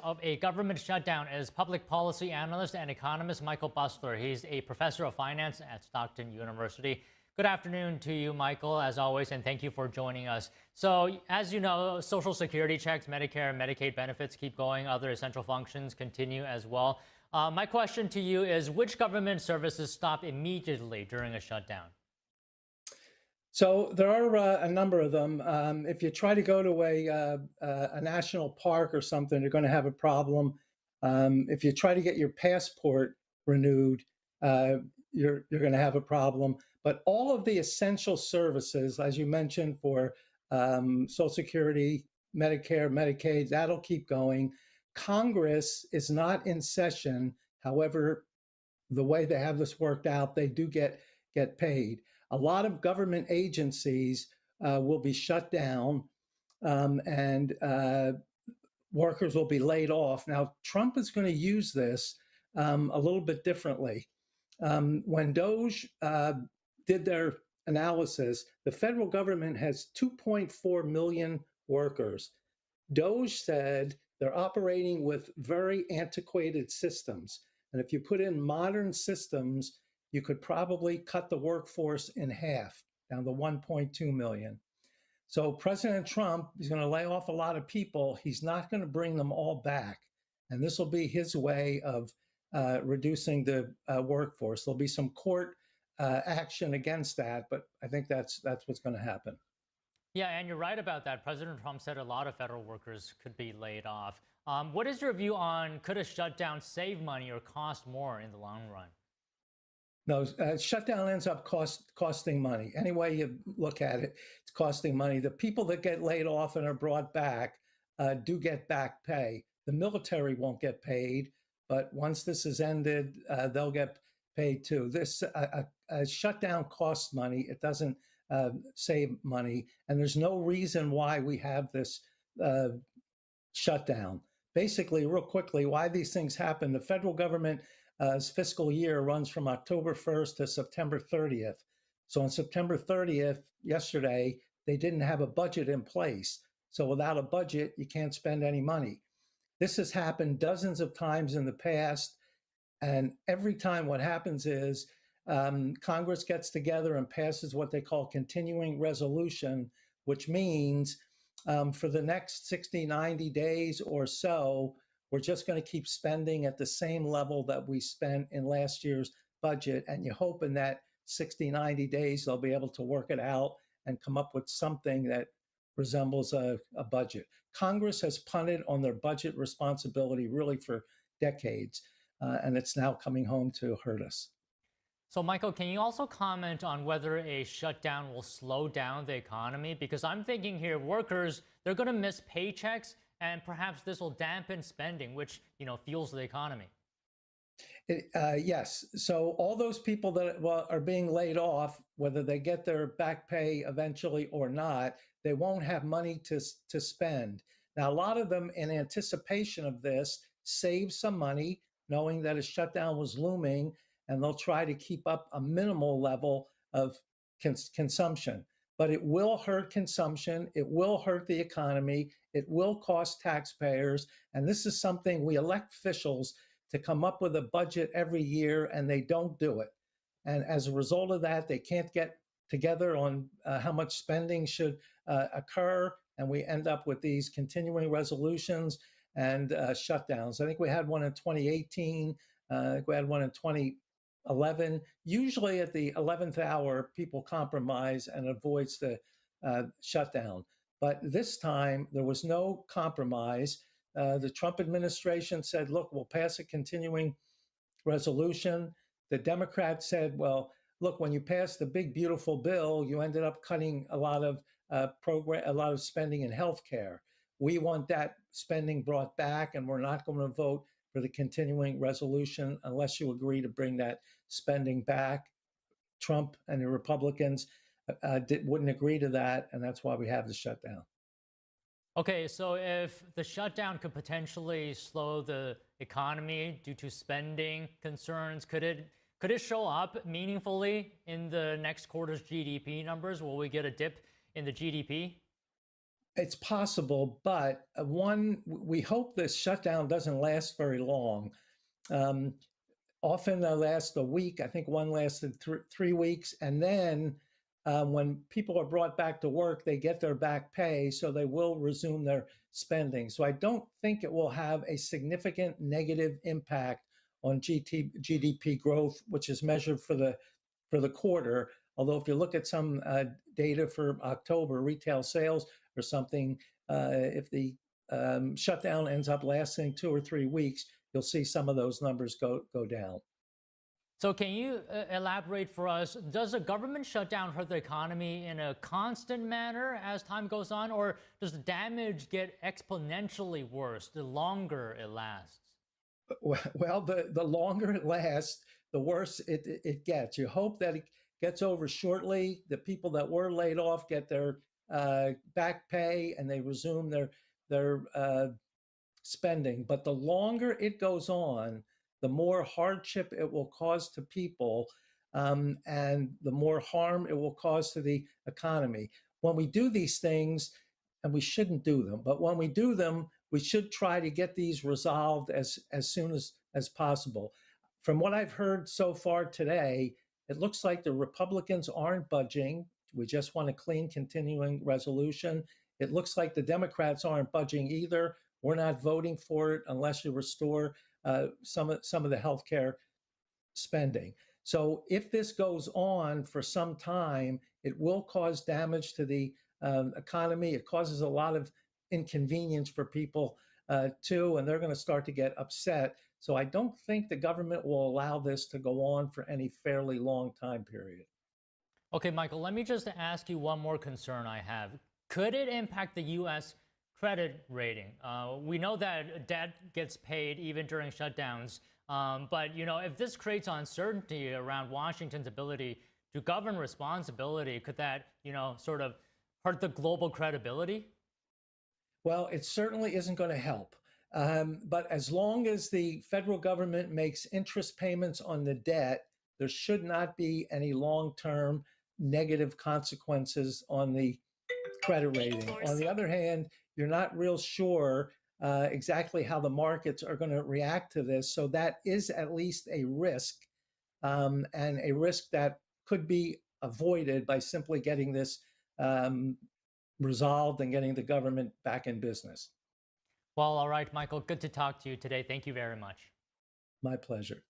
Of a government shutdown is public policy analyst and economist Michael Busler. He's a professor of finance at Stockton University. Good afternoon to you, Michael, as always, and thank you for joining us. So, as you know, Social Security checks, Medicare and Medicaid benefits keep going. Other essential functions continue as well. My question to you is, which government services stop immediately during a shutdown? So there are a number of them. If you try to go to a national park or something, you're going to have a problem. If you try to get your passport renewed, you're going to have a problem. But all of the essential services, as you mentioned, for Social Security, Medicare, Medicaid, that'll keep going. Congress is not in session. However, the way they have this worked out, they do get paid. A lot of government agencies will be shut down and workers will be laid off. Now, Trump is going to use this a little bit differently. When DOJ did their analysis, the federal government has 2.4 million workers. DOJ said they're operating with very antiquated systems. And if you put in modern systems, you could probably cut the workforce in half, down to 1.2 million. So President Trump is going to lay off a lot of people. He's not going to bring them all back. And this will be his way of reducing the workforce. There'll be some court action against that, but I think that's what's going to happen. Yeah, and you're right about that. President Trump said a lot of federal workers could be laid off. What is your view on, could a shutdown save money or cost more in the long run? No, shutdown ends up costing money. Any way you look at it, it's costing money. The people that get laid off and are brought back do get back pay. The military won't get paid, but once this is ended, they'll get paid too. This a shutdown costs money. It doesn't save money, and there's no reason why we have this shutdown. Basically, real quickly, why these things happen, the federal government fiscal year runs from October 1st to September 30th. So on September 30th, yesterday, they didn't have a budget in place. So without a budget, you can't spend any money. This has happened dozens of times in the past. And every time what happens is Congress gets together and passes what they call continuing resolution, which means for the next 60, 90 days or so, we're just going to keep spending at the same level that we spent in last year's budget. And you hope in that 60, 90 days, they'll be able to work it out and come up with something that resembles a budget. Congress has punted on their budget responsibility really for decades, and it's now coming home to hurt us. So, Michael, can you also comment on whether a shutdown will slow down the economy? Because I'm thinking here, workers, they're going to miss paychecks, and perhaps this will dampen spending, which, fuels the economy. Yes. So all those people that are being laid off, whether they get their back pay eventually or not, they won't have money to spend. Now, a lot of them, in anticipation of this, save some money, knowing that a shutdown was looming, and they'll try to keep up a minimal level of consumption. But it will hurt consumption, it will hurt the economy, it will cost taxpayers, and this is something we elect officials to come up with a budget every year, and they don't do it. And as a result of that, they can't get together on how much spending should occur, and we end up with these continuing resolutions and shutdowns. I think we had one in 2018, we had one in 2011. Usually at the 11th hour, people compromise and avoids the shutdown. But this time, there was no compromise. The Trump administration said, look, we'll pass a continuing resolution. The Democrats said, well, look, when you passed the big, beautiful bill, you ended up cutting a lot of spending in healthcare. We want that spending brought back, and we're not going to vote for the continuing resolution unless you agree to bring that spending back. Trump and the Republicans wouldn't agree to that, and that's why we have the shutdown. Okay, so if the shutdown could potentially slow the economy due to spending concerns, could it show up meaningfully in the next quarter's GDP numbers? Will we get a dip in the GDP? It's possible, but we hope this shutdown doesn't last very long. Often they last a week. I think one lasted 3 weeks. And then when people are brought back to work, they get their back pay, so they will resume their spending. So I don't think it will have a significant negative impact on GDP growth, which is measured for the quarter. Although if you look at some data for October, retail sales or something, if the shutdown ends up lasting 2 or 3 weeks, you'll see some of those numbers go down. So can you elaborate for us, does a government shutdown hurt the economy in a constant manner as time goes on, or does the damage get exponentially worse the longer it lasts? Well, the longer it lasts, the worse it gets. You hope that it gets over shortly. The people that were laid off get their back pay and they resume their spending. But the longer it goes on, the more hardship it will cause to people, and the more harm it will cause to the economy. When we do these things, and we shouldn't do them, but when we do them, we should try to get these resolved as soon as possible. From what I've heard so far today, it looks like the Republicans aren't budging. We just want a clean continuing resolution. It looks like the Democrats aren't budging either. We're not voting for it unless you restore some of the healthcare spending. So if this goes on for some time, it will cause damage to the economy. It causes a lot of inconvenience for people too, and they're going to start to get upset. So I don't think the government will allow this to go on for any fairly long time period. Okay, Michael, let me just ask you one more concern I have. Could it impact the U.S. credit rating? We know that debt gets paid even during shutdowns, but if this creates uncertainty around Washington's ability to govern responsibility, could that sort of hurt the global credibility? Well, it certainly isn't going to help. But as long as the federal government makes interest payments on the debt, there should not be any long-term negative consequences on the credit rating. On the other hand, you're not real sure exactly how the markets are going to react to this. So that is at least a risk, and a risk that could be avoided by simply getting this resolved and getting the government back in business. Well, all right, Michael, good to talk to you today. Thank you very much. My pleasure.